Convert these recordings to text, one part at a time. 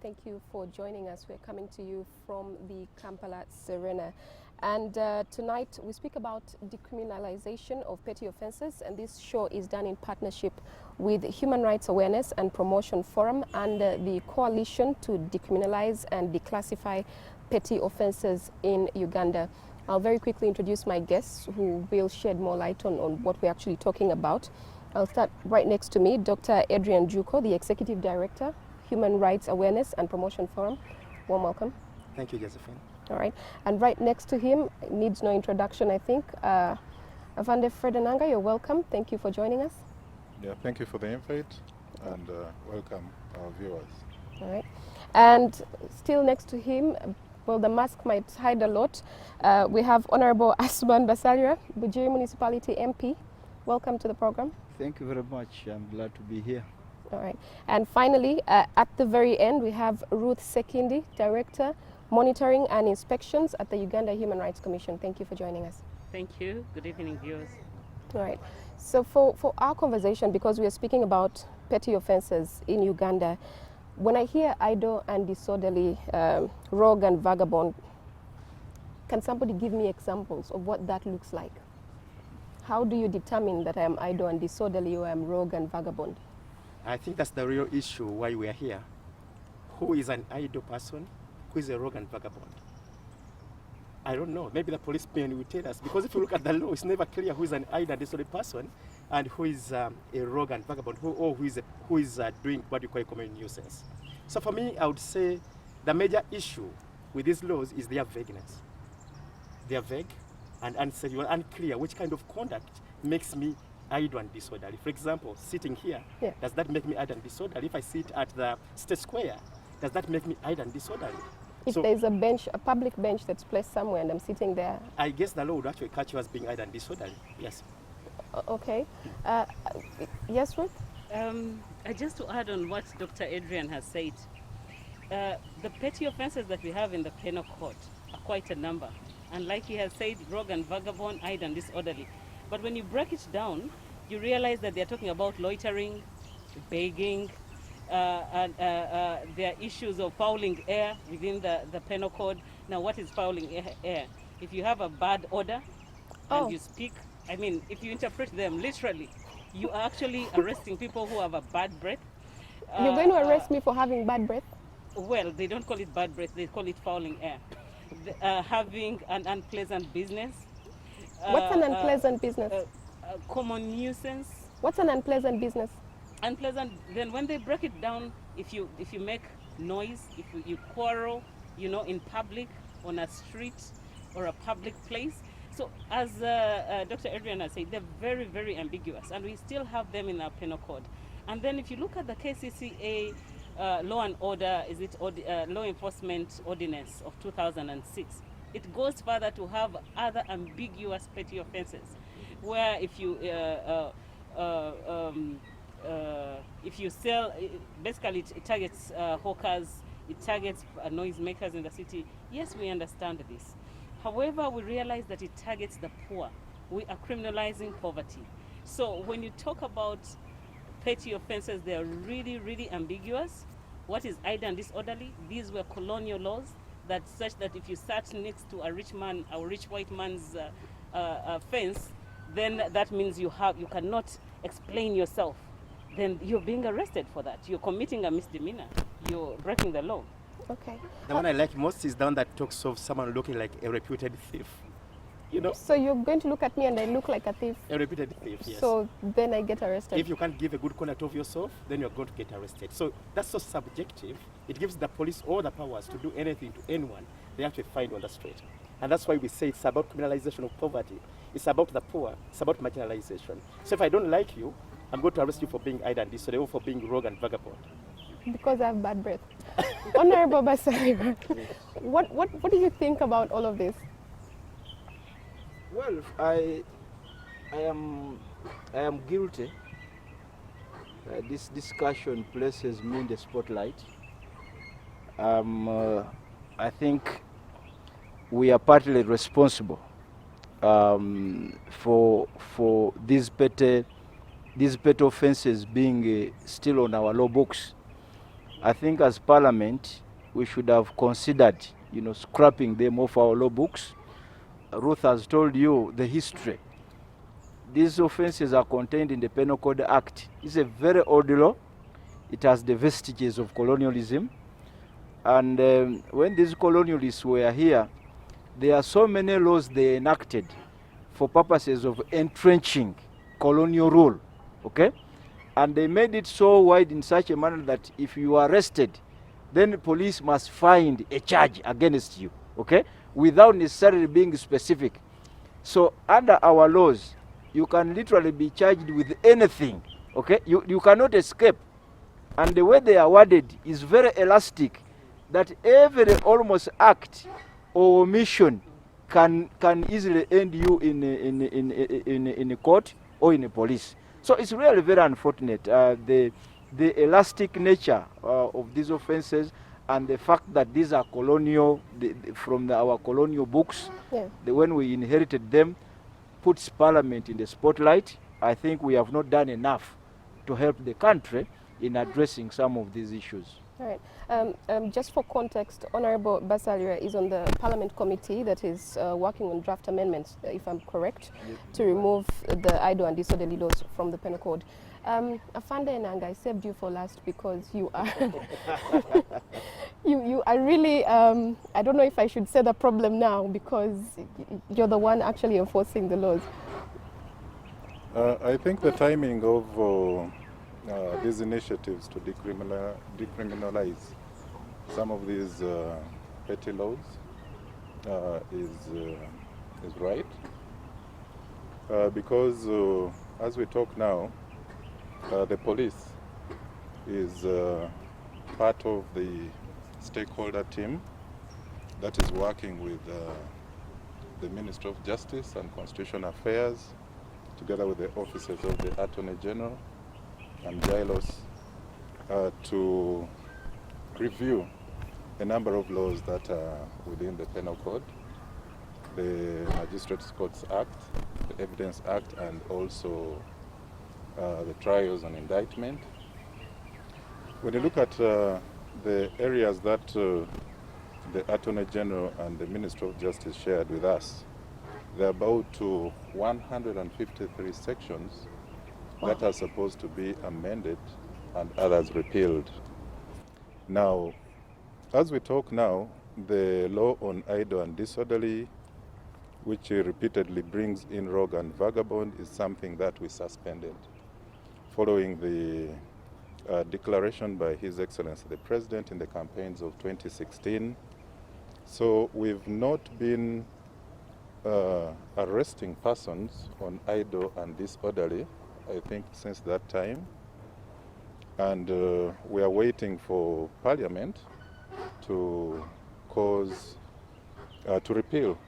Thank you for joining us. We're coming to you from the Kampala Serena. And tonight we speak about decriminalization of petty offences, and this show is done in partnership with Human Rights Awareness and Promotion Forum and the Coalition to Decriminalize and Declassify Petty Offences in Uganda. I'll very quickly introduce my guests who will shed more light on what we're actually talking about. I'll start right next to me, Dr. Adrian Juko, the Executive Director, Human Rights Awareness and Promotion Forum. Warm welcome. Thank you, Josephine. All right. And right next to him, needs no introduction, I think, Avande Fredenanga, you're welcome. Thank you for joining us. Yeah, thank you for the invite and welcome our viewers. All right. And still next to him, well, the mask might hide a lot. We have Honorable Asuman Basalia, Bujiri Municipality MP. Welcome to the program. Thank you very much. I'm glad to be here. All right. And finally, at the very end, we have Ruth Sekindi, Director, Monitoring and Inspections at the Uganda Human Rights Commission. Thank you for joining us. Thank you. Good evening, viewers. All right. So for our conversation, because we are speaking about petty offences in Uganda, when I hear idle and disorderly, rogue and vagabond, can somebody give me examples of what that looks like? How do you determine that I am idle and disorderly or I am rogue and vagabond? I think that's the real issue why we are here. Who is an idle person? Who is a rogue and vagabond? I don't know. Maybe the policeman will tell us. Because if you look at the law, it's never clear who is an idle and disorderly person and who is a rogue and vagabond, who is doing what you call a common nuisance. So for me, I would say the major issue with these laws is their vagueness. They are vague and unclear which kind of conduct makes me idle and disorderly. For example, sitting here, does that make me idle and disorderly? If I sit at the State Square, does that make me idle and disorderly? If So there's a bench, a public bench that's placed somewhere and I'm sitting there. I guess the law would actually catch you as being idle and disorderly. Yes. Okay. Yes, Ruth? Just to add on what Dr. Adrian has said, the petty offences that we have in the penal code are quite a number. And like he has said, rogue and vagabond, idle and disorderly. But when you break it down, you realize that they're talking about loitering, begging, and there are issues of fouling air within the penal code. Now, what is fouling air? If you have a bad odor and you speak, I mean, if you interpret them literally, you are actually arresting people who have a bad breath. You're going to arrest me for having bad breath? Well, they don't call it bad breath, they call it fouling air. Having an unpleasant business. What's an unpleasant business? Common nuisance. What's an unpleasant business? Unpleasant, then when they break it down, if you make noise, if you quarrel, in public, on a street or a public place. So as Dr. Adrian has said, they're very, very ambiguous, and we still have them in our penal code. And then if you look at the KCCA Law and Order, Law Enforcement Ordinance of 2006, it goes further to have other ambiguous petty offences, where if you sell, basically it targets hawkers, it targets noisemakers in the city. Yes, we understand this. However, we realize that it targets the poor. We are criminalizing poverty. So when you talk about petty offenses, they are really, really ambiguous. What is idle and disorderly? These were colonial laws that such that if you sat next to a rich man, a rich white man's fence, then that means you cannot explain yourself. Then you're being arrested for that. You're committing a misdemeanor. You're breaking the law. Okay. The one I like most is the one that talks of someone looking like a reputed thief. So you're going to look at me and I look like a thief? A reputed thief, yes. So then I get arrested? If you can't give a good conduct of yourself, then you're going to get arrested. So that's so subjective. It gives the police all the powers to do anything to anyone they actually find on the street. And that's why we say it's about criminalization of poverty. It's about the poor. It's about marginalization. So if I don't like you, I'm going to arrest you for being idle and disorderly or for being rogue and vagabond. Because I have bad breath. Honorable Basalia, what do you think about all of this? Well, I am guilty. This discussion places me in the spotlight. I think we are partly responsible for these petty offences being still on our law books. I think as Parliament, we should have considered, scrapping them off our law books. Ruth has told you the history. These offences are contained in the Penal Code Act. It's a very old law. It has the vestiges of colonialism. And when these colonialists were here, there are so many laws they enacted for purposes of entrenching colonial rule, okay? And they made it so wide in such a manner that if you are arrested, then the police must find a charge against you, okay? Without necessarily being specific. So under our laws, you can literally be charged with anything, okay? You cannot escape. And the way they are worded is very elastic, that every almost act or omission can easily end you in a court or in a police. So it's really very unfortunate, the elastic nature of these offences, and the fact that these are colonial, from our colonial books, when we inherited them, puts Parliament in the spotlight. I think we have not done enough to help the country in addressing some of these issues. All right. Just for context, Honorable Basalia is on the Parliament Committee that is working on draft amendments, if I'm correct, to remove the idle and disorderly laws from the Penal Code. Afande Enanga, I saved you for last because you are you are really, I don't know if I should say the problem now, because you're the one actually enforcing the laws. I think the timing of these initiatives to decriminalize some of these petty laws is right, because as we talk now, the police is part of the stakeholder team that is working with the Ministry of Justice and Constitutional Affairs, together with the offices of the Attorney General and JILOS, to review a number of laws that are within the Penal Code, the Magistrates Courts Act, the Evidence Act, and also the Trials and Indictment. When you look at the areas that the Attorney General and the Ministry of Justice shared with us, there are about 153 sections that are supposed to be amended and others repealed. Now, as we talk now, the law on idle and disorderly, which repeatedly brings in rogue and vagabond, is something that we suspended following the declaration by His Excellency the President in the campaigns of 2016. So we've not been arresting persons on idle and disorderly, I think, since that time. And we are waiting for Parliament to to repeal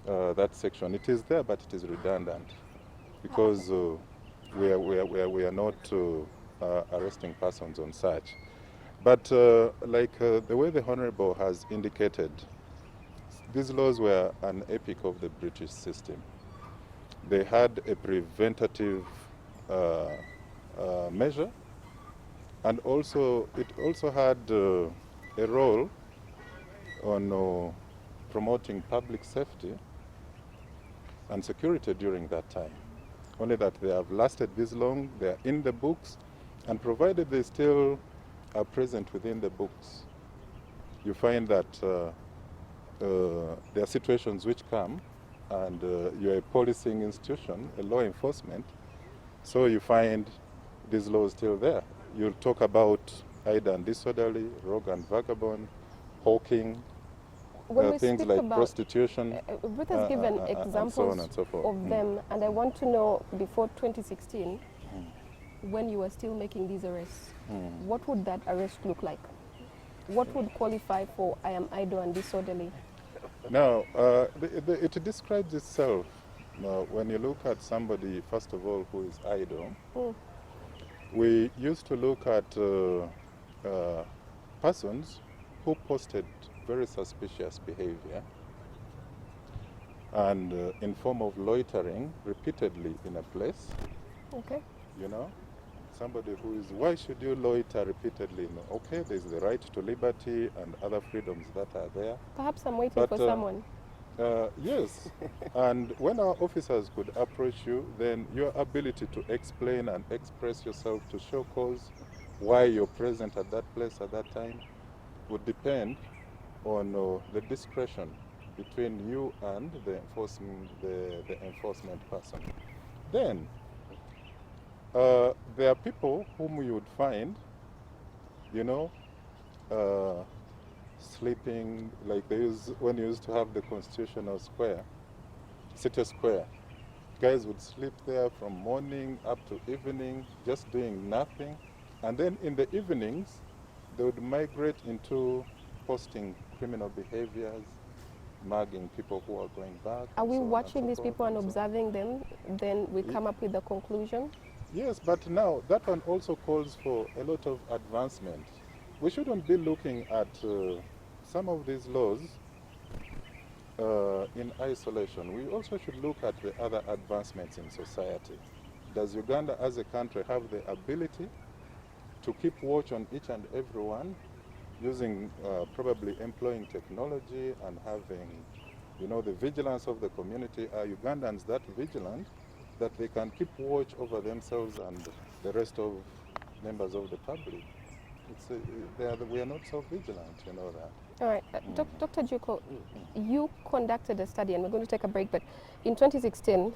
that section. It is there, but it is redundant, because we are not arresting persons on such. But like the way the Honourable has indicated, these laws were an epic of the British system. They had a preventative measure, and also it also had a role on promoting public safety and security during that time. Only that they have lasted this long, they are in the books, and provided they still are present within the books, you find that there are situations which come, and you're a policing institution, a law enforcement, so you find these laws still there. You'll talk about idle and disorderly, rogue and vagabond, hawking, things like prostitution. Ruth has given examples so on and so forth. of them, and I want to know, before 2016, when you were still making these arrests, what would that arrest look like? What would qualify for I am idle and disorderly? Now, it describes itself. When you look at somebody, first of all, who is idle, we used to look at persons who posted very suspicious behavior and in form of loitering repeatedly in a place, Okay. you know, somebody who is, why should you loiter repeatedly? No, okay, there's the right to liberty and other freedoms that are there. Perhaps I'm waiting But, for someone. Yes, and when our officers could approach you, then your ability to explain and express yourself to show cause why you're present at that place at that time would depend on the discretion between you and the enforcement person. Then, there are people whom you would find, you know, sleeping, like when you used to have the Constitutional Square, City Square. Guys would sleep there from morning up to evening, just doing nothing. And then in the evenings, they would migrate into posting criminal behaviors, mugging people who are going back. Are we so on watching and so these forth people and so on. observing them? Then we come up with a conclusion? Yes, but now that one also calls for a lot of advancement. We shouldn't be looking at some of these laws in isolation. We also should look at the other advancements in society. Does Uganda as a country have the ability to keep watch on each and every one, using probably employing technology and having, you know, the vigilance of the community? Are Ugandans that vigilant that they can keep watch over themselves and the rest of members of the public? We are not so vigilant, you know that. All right, Dr. Juko, you conducted a study, and we're going to take a break, but in 2016,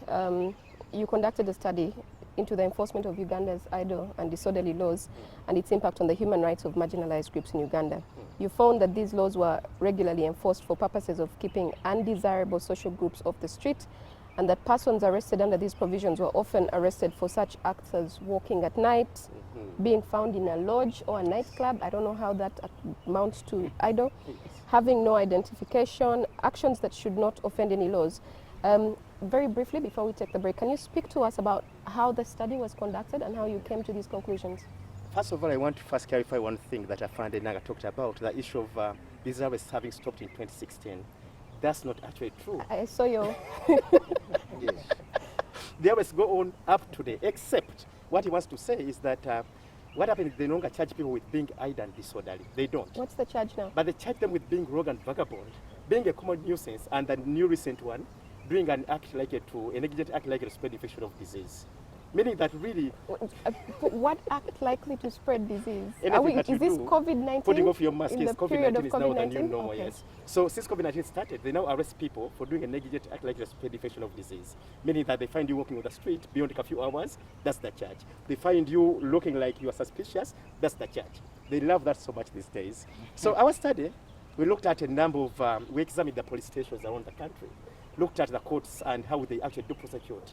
you conducted a study into the enforcement of Uganda's idle and disorderly laws and its impact on the human rights of marginalized groups in Uganda. You found that these laws were regularly enforced for purposes of keeping undesirable social groups off the street, and that persons arrested under these provisions were often arrested for such acts as walking at night, being found in a lodge or a nightclub, I don't know how that amounts to idle, having no identification, actions that should not offend any laws. Very briefly, before we take the break, can you speak to us about how the study was conducted and how you came to these conclusions? First of all, I want to first clarify one thing that Afande Naga talked about, the issue of these arrests having stopped in 2016. That's not actually true. I saw your... Yes. The arrests go on up today, except what he wants to say is that what happens is they no longer charge people with being idle and disorderly. They don't. What's the charge now? But they charge them with being rogue and vagabond, being a common nuisance, and the new recent one, doing an act like a negligent act like a spread infection of disease. Meaning that really... What act likely to spread disease? Is this COVID-19? Putting off your mask, in yes, the period of COVID-19 is now the new COVID-19? normal, Okay. yes. So since COVID-19 started, they now arrest people for doing a negligent act like a spread infection of disease. Meaning that they find you walking on the street beyond a few hours, that's the charge. They find you looking like you are suspicious, that's the charge. They love that so much these days. So our study, we looked at a number of, we examined the police stations around the country, looked at the courts and how they actually do prosecute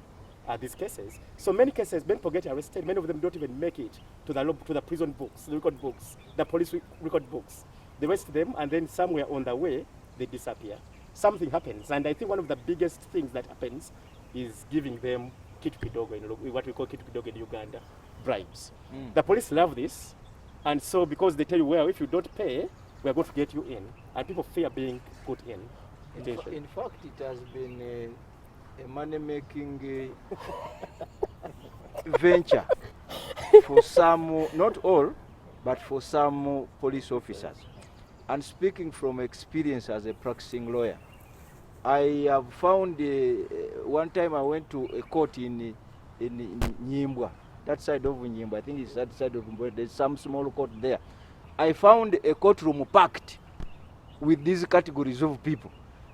these cases. So many cases, when people get arrested, many of them don't even make it to the prison books, the record books, the police record books. They arrest them, and then somewhere on the way, they disappear. Something happens, and I think one of the biggest things that happens is giving them kitu kidogo, what we call kitu kidogo in Uganda, bribes. The police love this, and so because they tell you, well, if you don't pay, we are going to get you in, and people fear being put in. In fact, it has been a money-making venture for some, not all, but for some police officers. And speaking from experience as a practicing lawyer, I have found, one time I went to a court in Nyimbwa, that side of Nyimbwa, I think it's that side of Nyimbwa, there's some small court there. I found a courtroom packed with these categories of people.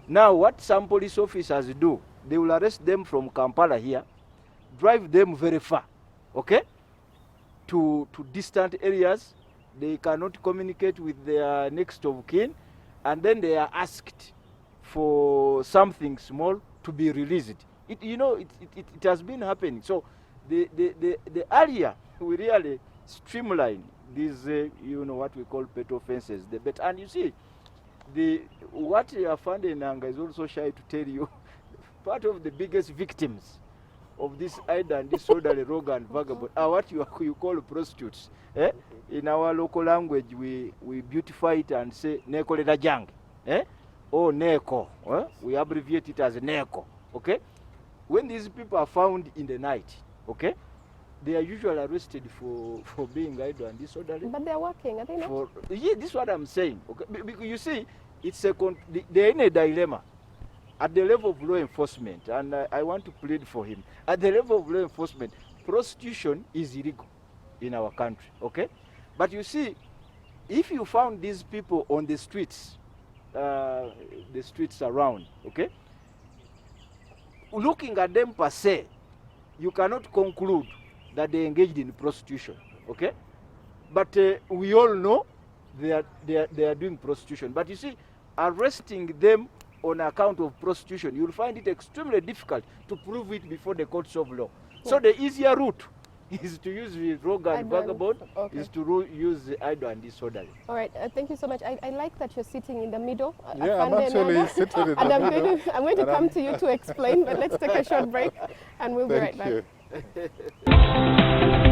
Now, what some police officers do, they will arrest them from Kampala here, drive them very far, okay, to distant areas. They cannot communicate with their next of kin, and then they are asked for something small to be released. It has been happening. So the earlier we really streamline these, what we call pet offenses, the better. And you see, what Afande Nanga is also shy to tell you, part of the biggest victims of this idle and disorderly rogue and vagabond are what you call prostitutes. Eh? In our local language, we beautify it and say nekolera jang, or neko. We abbreviate it as neko. Okay. When these people are found in the night, okay, they are usually arrested for being idle and disorderly. But they're working, are they not? Yeah, this is what I'm saying. Okay? Because you see, it's they're in a dilemma at the level of law enforcement, and I want to plead for him. At the level of law enforcement, prostitution is illegal in our country, okay? But you see, if you found these people on the streets around, okay, looking at them per se, you cannot conclude that they engaged in prostitution, okay? But we all know they are doing prostitution. But you see, arresting them on account of prostitution, you'll find it extremely difficult to prove it before the courts of law. Yeah. So the easier route is to use the rogue and vagabond, is to use the idle and disorderly. All right, thank you so much. I like that you're sitting in the middle. Yeah, I'm actually sitting in the middle. I'm going to come to you to explain, but let's take a short break and we'll be right back. Thank you.